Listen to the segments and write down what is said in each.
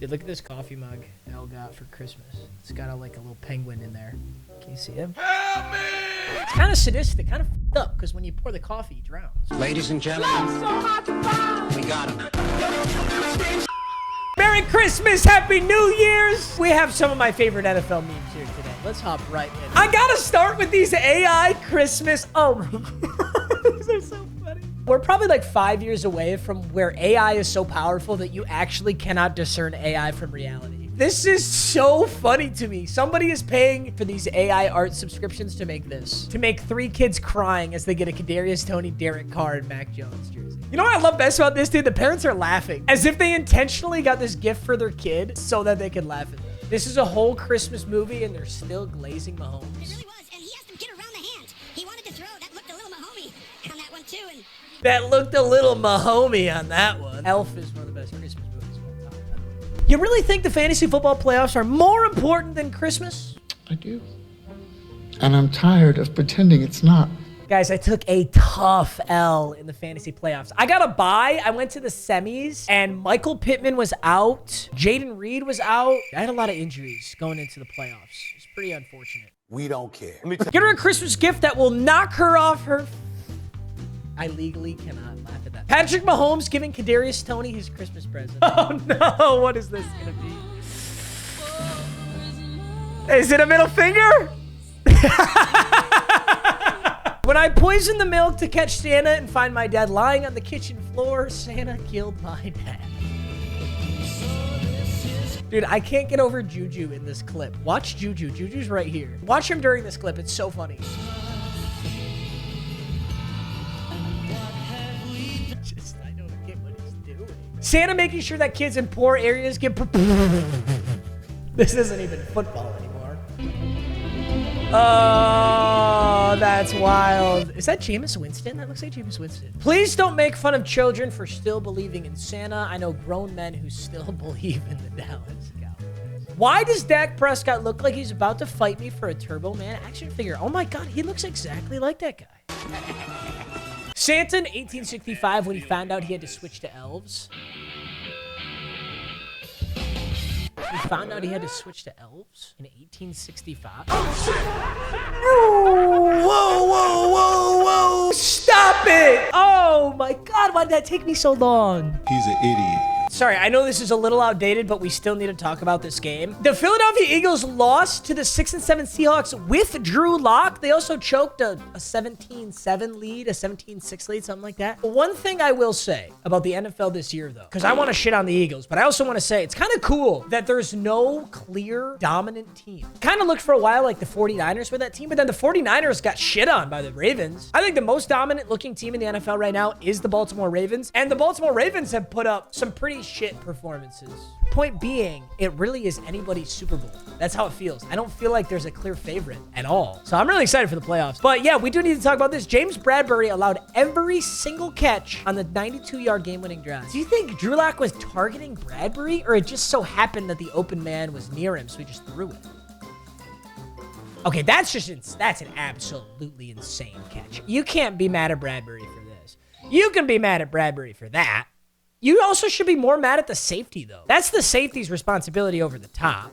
Dude, look at this coffee mug Elle got for Christmas. It's got like a little penguin in there. Can you see him? Help me! It's kind of sadistic, kind of f***ed up, because when you pour the coffee, it drowns. Ladies and gentlemen, we got him. Merry Christmas! Happy New Year's! We have some of my favorite NFL memes here today. Let's hop right in. I gotta start with these AI Christmas. Oh my God. These are so funny. We're probably like 5 years away from where AI is so powerful that you actually cannot discern AI from reality. This is so funny to me. Somebody is paying for these AI art subscriptions to make this. To make 3 kids crying as they get a Kadarius Toney, Derek Carr, and Mac Jones jersey. You know what I love best about this, dude? The parents are laughing. As if they intentionally got this gift for their kid so that they could laugh at them. This is a whole Christmas movie and they're still glazing Mahomes. It really was, and he has to get around the hand. He wanted to throw. That looked a little Mahomey on that one too. And that looked a little Mahomey on that one. Elf is one of the best Christmas movies of all time. You really think the fantasy football playoffs are more important than Christmas? I do. And I'm tired of pretending it's not. Guys, I took a tough L in the fantasy playoffs. I got a bye. I went to the semis, and Michael Pittman was out. Jaden Reed was out. I had a lot of injuries going into the playoffs. It's pretty unfortunate. We don't care. Get her a Christmas gift that will knock her off her... I legally cannot laugh at that. Patrick Mahomes giving Kadarius Toney his Christmas present. Oh no, what is this gonna be? Is it a middle finger? When I poisoned the milk to catch Santa and find my dad lying on the kitchen floor, Santa killed my dad. Dude, I can't get over Juju in this clip. Watch Juju. Juju's right here. Watch him during this clip. It's so funny. I don't get what he's doing. Santa making sure that kids in poor areas get... This isn't even football anymore. Oh, that's wild. Is that Jameis Winston? That looks like Jameis Winston. Please don't make fun of children for still believing in Santa. I know grown men who still believe in the Dallas Cowboys. Why does Dak Prescott look like he's about to fight me for a Turbo Man action figure? Oh my God, he looks exactly like that guy. Santa in 1865 when he found out he had to switch to elves. He found out he had to switch to elves in 1865. Oh, shit! Whoa, whoa, whoa, whoa! Stop it! Oh my God, why did that take me so long? He's an idiot. Sorry, I know this is a little outdated, but we still need to talk about this game. The Philadelphia Eagles lost to the 6-7 Seahawks with Drew Lock. They also choked a 17-7 lead, a 17-6 lead, something like that. One thing I will say about the NFL this year, though, because I want to shit on the Eagles, but I also want to say it's kind of cool that there's no clear dominant team. Kind of looked for a while like the 49ers were that team, but then the 49ers got shit on by the Ravens. I think the most dominant looking team in the NFL right now is the Baltimore Ravens, and the Baltimore Ravens have put up some pretty shit performances. Point being, it really is anybody's Super Bowl. That's how it feels. I don't feel like there's a clear favorite at all. So I'm really excited for the playoffs. But yeah, we do need to talk about this. James Bradbury allowed every single catch on the 92-yard game-winning drive. Do you think Drew Lock was targeting Bradbury, or it just so happened that the open man was near him, so he just threw it? Okay, that's an absolutely insane catch. You can't be mad at Bradbury for this. You can be mad at Bradbury for that. You also should be more mad at the safety, though. That's the safety's responsibility over the top.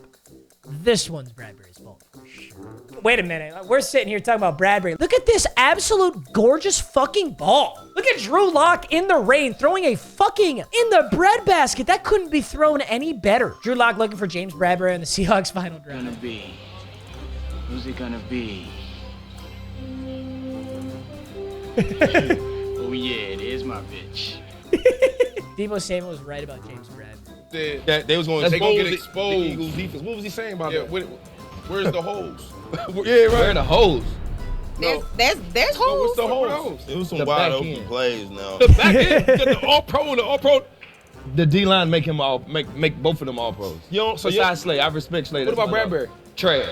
This one's Bradbury's fault for sure. Wait a minute. We're sitting here talking about Bradbury. Look at this absolute gorgeous fucking ball. Look at Drew Lock in the rain throwing a fucking in the breadbasket. That couldn't be thrown any better. Drew Lock looking for James Bradbury in the Seahawks final drive. Who's it gonna be? Oh yeah, it is my bitch. Debo Samuel was right about James Bradbury. That they was going to get exposed. The Eagles defense. What was he saying about that? Where's the holes? Yeah, right. Where are the holes? No. There's holes. What's the holes? It was some The wide back open end. plays now. The back end, the all pro and the all pro. The D line make him all make both of them all pros. You don't. So Besides Slay, I respect Slay. what about Bradbury? Trash.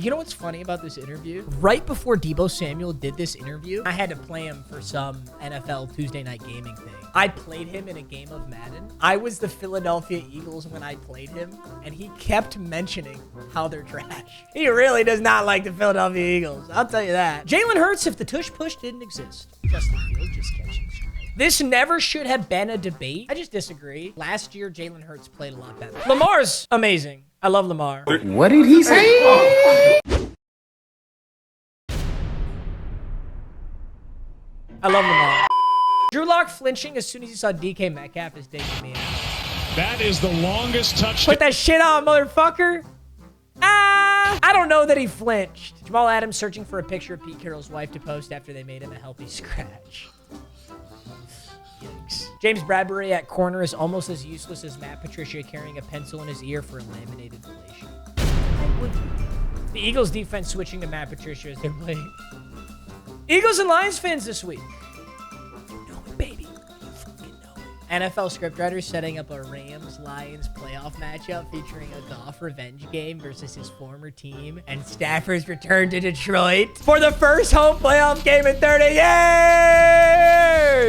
You know what's funny about this interview? Right before Debo Samuel did this interview, I had to play him for some NFL Tuesday night gaming thing. I played him in a game of Madden. I was the Philadelphia Eagles when I played him, and he kept mentioning how they're trash. He really does not like the Philadelphia Eagles. I'll tell you that. Jalen Hurts if the tush push didn't exist. Justin Fields just catching straight. This never should have been a debate. I just disagree. Last year, Jalen Hurts played a lot better. Lamar's amazing. I love Lamar. What did he say? I love Lamar. Drew Lock flinching as soon as he saw DK Metcalf is digging me out. That is the longest touchdown. Put that shit on, motherfucker. Ah! I don't know that he flinched. Jamal Adams searching for a picture of Pete Carroll's wife to post after they made him a healthy scratch. Yikes. James Bradbury at corner is almost as useless as Matt Patricia carrying a pencil in his ear for a laminated relation. The Eagles defense switching to Matt Patricia as they're playing. Eagles and Lions fans this week. No, baby. You fucking know it. NFL scriptwriters setting up a Rams-Lions playoff matchup featuring a golf revenge game versus his former team and Stafford's return to Detroit for the first home playoff game in 30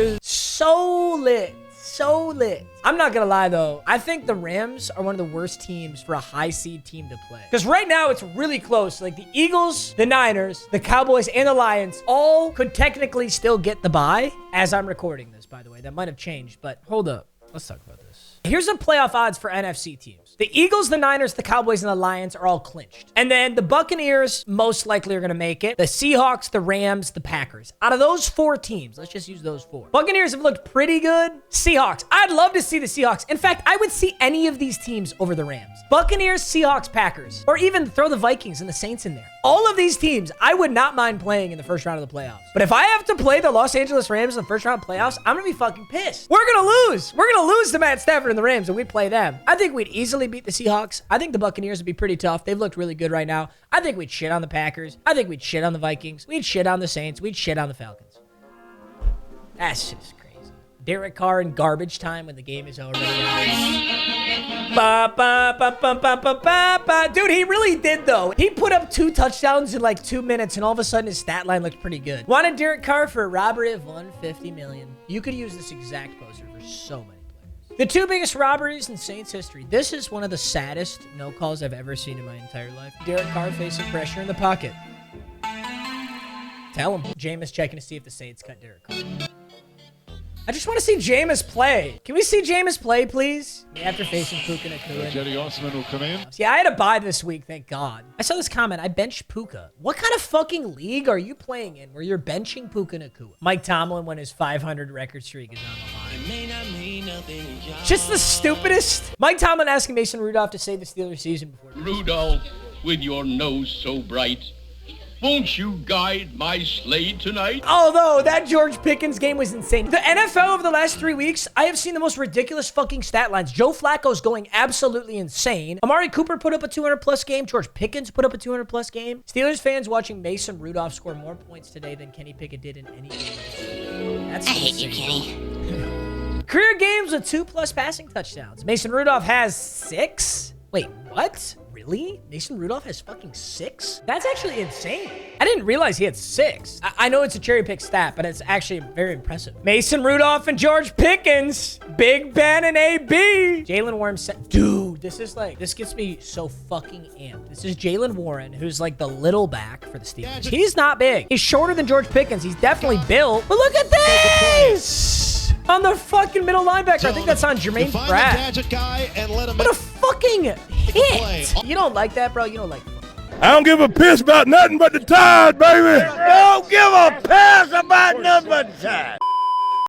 years. So lit. So lit. I'm not gonna lie though. I think the Rams are one of the worst teams for a high seed team to play. Because right now it's really close. Like the Eagles, the Niners, the Cowboys, and the Lions all could technically still get the bye as I'm recording this, by the way. That might have changed, but hold up. Let's talk about this. Here's the playoff odds for NFC teams. The Eagles, the Niners, the Cowboys, and the Lions are all clinched. And then the Buccaneers most likely are going to make it. The Seahawks, the Rams, the Packers. Out of those 4 teams, let's just use those 4. Buccaneers have looked pretty good. Seahawks. I'd love to see the Seahawks. In fact, I would see any of these teams over the Rams. Buccaneers, Seahawks, Packers. Or even throw the Vikings and the Saints in there. All of these teams, I would not mind playing in the first round of the playoffs. But if I have to play the Los Angeles Rams in the first round of playoffs, I'm going to be fucking pissed. We're going to lose. We're going to lose to Matt Stafford and the Rams, and we play them. I think we'd easily beat the Seahawks. I think the Buccaneers would be pretty tough. They've looked really good right now. I think we'd shit on the Packers. I think we'd shit on the Vikings. We'd shit on the Saints. We'd shit on the Falcons. That's just crazy. Derek Carr in garbage time when the game is already out. Dude, he really did, though. He put up 2 touchdowns in like 2 minutes, and all of a sudden his stat line looked pretty good. Wanted Derek Carr for a robbery of $150 million. You could use this exact poster for so many players. The 2 biggest robberies in Saints history. This is one of the saddest no calls I've ever seen in my entire life. Derek Carr facing pressure in the pocket. Tell him. Jameis checking to see if the Saints cut Derek Carr. I just want to see Jameis play. Can we see Jameis play, please? After facing Puka Nacua. Jetty Osman will come in. Yeah, I had a bye this week, thank God. I saw this comment. I benched Puka. What kind of fucking league are you playing in where you're benching Puka Nacua? Mike Tomlin when his 500 record streak is on the line. Just the stupidest. Mike Tomlin asking Mason Rudolph to save the Steelers season before. Rudolph, with your nose so bright, won't you guide my sleigh tonight? Although that George Pickens game was insane. The NFL over the last 3 weeks, I have seen the most ridiculous fucking stat lines. Joe Flacco's going absolutely insane. Amari Cooper put up a 200-plus game. George Pickens put up a 200-plus game. Steelers fans watching Mason Rudolph score more points today than Kenny Pickett did in any game. That's I insane. hate you, Kenny. Career games with 2+ passing touchdowns. Mason Rudolph has 6? Wait, what? Really? Mason Rudolph has fucking 6? That's actually insane. I didn't realize he had 6. I know it's a cherry pick stat, but it's actually very impressive. Mason Rudolph and George Pickens. Big Ben and AB. Jalen Warren said, dude, this gets me so fucking amped. This is Jalen Warren, who's like the little back for the Steelers. He's not big. He's shorter than George Pickens. He's definitely built. But look at this! On the fucking middle linebacker. I think that's on Jermaine Pratt. What a fucking hit. You don't like that, bro? You don't like it. I don't give a piss about nothing but the Tide, baby. Don't give a piss about nothing but the Tide.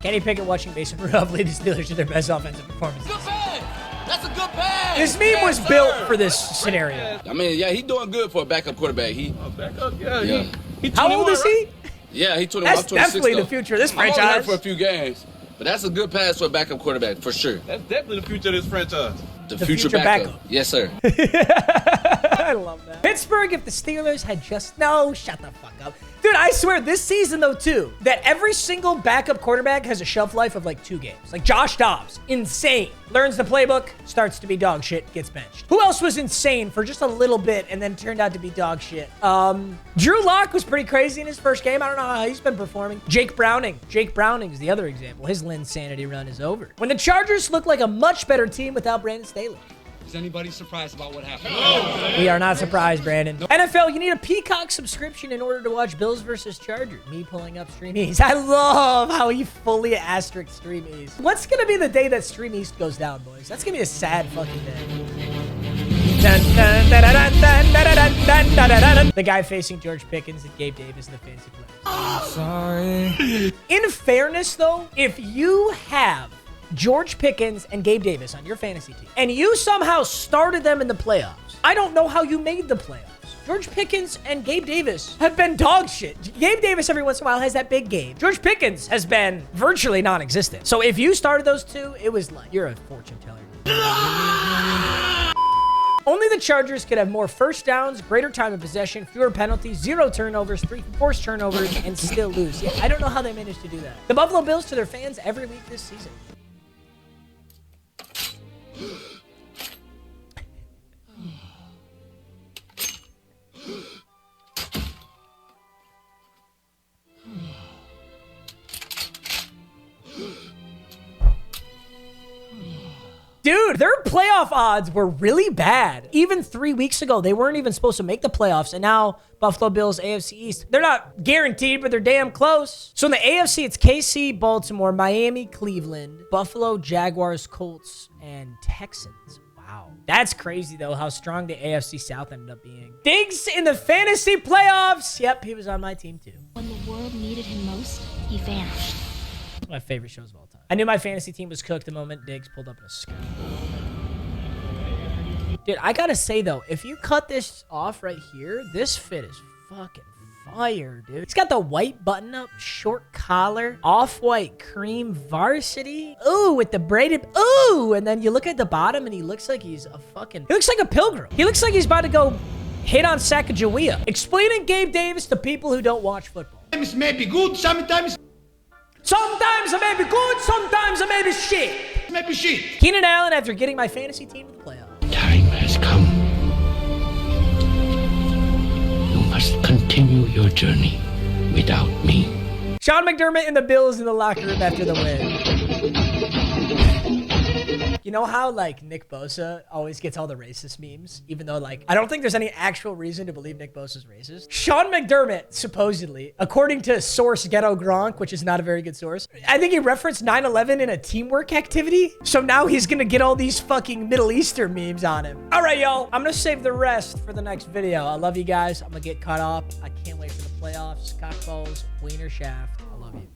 Kenny Pickett watching Mason Rudolph lead the Steelers to their best offensive performance. Good pass. That's a good pass. This meme was built for this scenario. I mean, yeah, he's doing good for a backup quarterback. Backup, yeah. How old is he? Yeah, he's 21. That's I'm 26, definitely though. the future of this I'm only franchise. here for a few games, but that's a good pass for a backup quarterback, for sure. That's definitely the future of this franchise. The future backup. Yes, sir. I love that. Pittsburgh, if the Steelers had just... No, shut the fuck up. Dude, I swear, this season, though, too, that every single backup quarterback has a shelf life of, like, 2 games. Like, Josh Dobbs, insane. Learns the playbook, starts to be dog shit, gets benched. Who else was insane for just a little bit and then turned out to be dog shit? Drew Lock was pretty crazy in his first game. I don't know how he's been performing. Jake Browning. Jake Browning is the other example. His Linsanity run is over. When the Chargers look like a much better team without Brandon Staley. Is anybody surprised about what happened? We are not surprised, Brandon. NFL, you need a Peacock subscription in order to watch Bills versus Chargers. Me pulling up Stream East. I love how he fully asterisked Stream East. What's going to be the day that Stream East goes down, boys? That's going to be a sad fucking day. The guy facing George Pickens and Gabe Davis in the fantasy play. Sorry. In fairness, though, if you have George Pickens and Gabe Davis on your fantasy team, and you somehow started them in the playoffs, I don't know how you made the playoffs. George Pickens and Gabe Davis have been dog shit. Gabe Davis every once in a while has that big game. George Pickens has been virtually non-existent. So if you started those two, it was like, you're a fortune teller. Only the Chargers could have more first downs, greater time of possession, fewer penalties, 0 turnovers, 3 forced turnovers, and still lose. Yeah, I don't know how they managed to do that. The Buffalo Bills to their fans every week this season. Dude, their playoff odds were really bad. Even 3 weeks ago, they weren't even supposed to make the playoffs. And now, Buffalo Bills, AFC East. They're not guaranteed, but they're damn close. So in the AFC, it's KC, Baltimore, Miami, Cleveland, Buffalo, Jaguars, Colts, and Texans. Wow. That's crazy, though, how strong the AFC South ended up being. Diggs in the fantasy playoffs. Yep, he was on my team, too. When the world needed him most, he vanished. My favorite shows of all time. I knew my fantasy team was cooked the moment Diggs pulled up in a skirt. Dude, I gotta say, though, if you cut this off right here, this fit is fucking fire, dude. He's got the white button-up, short collar, off-white cream varsity. Ooh, with the braided... Ooh! And then you look at the bottom, and he looks like he's a fucking... He looks like a pilgrim. He looks like he's about to go hit on Sacagawea. Explaining Gabe Davis to people who don't watch football. Sometimes may be good, sometimes I may be good, sometimes I may be shit. may be shit. Keenan Allen after getting my fantasy team to the playoffs. Time has come. You must continue your journey without me. Sean McDermott and the Bills in the locker room after the win. You know how, like, Nick Bosa always gets all the racist memes? Even though, like, I don't think there's any actual reason to believe Nick Bosa's racist. Sean McDermott, supposedly, according to source Ghetto Gronk, which is not a very good source, I think he referenced 9/11 in a teamwork activity. So now he's gonna get all these fucking Middle Eastern memes on him. All right, y'all. I'm gonna save the rest for the next video. I love you guys. I'm gonna get caught up. I can't wait for the playoffs. Cockballs, wiener shaft. I love you.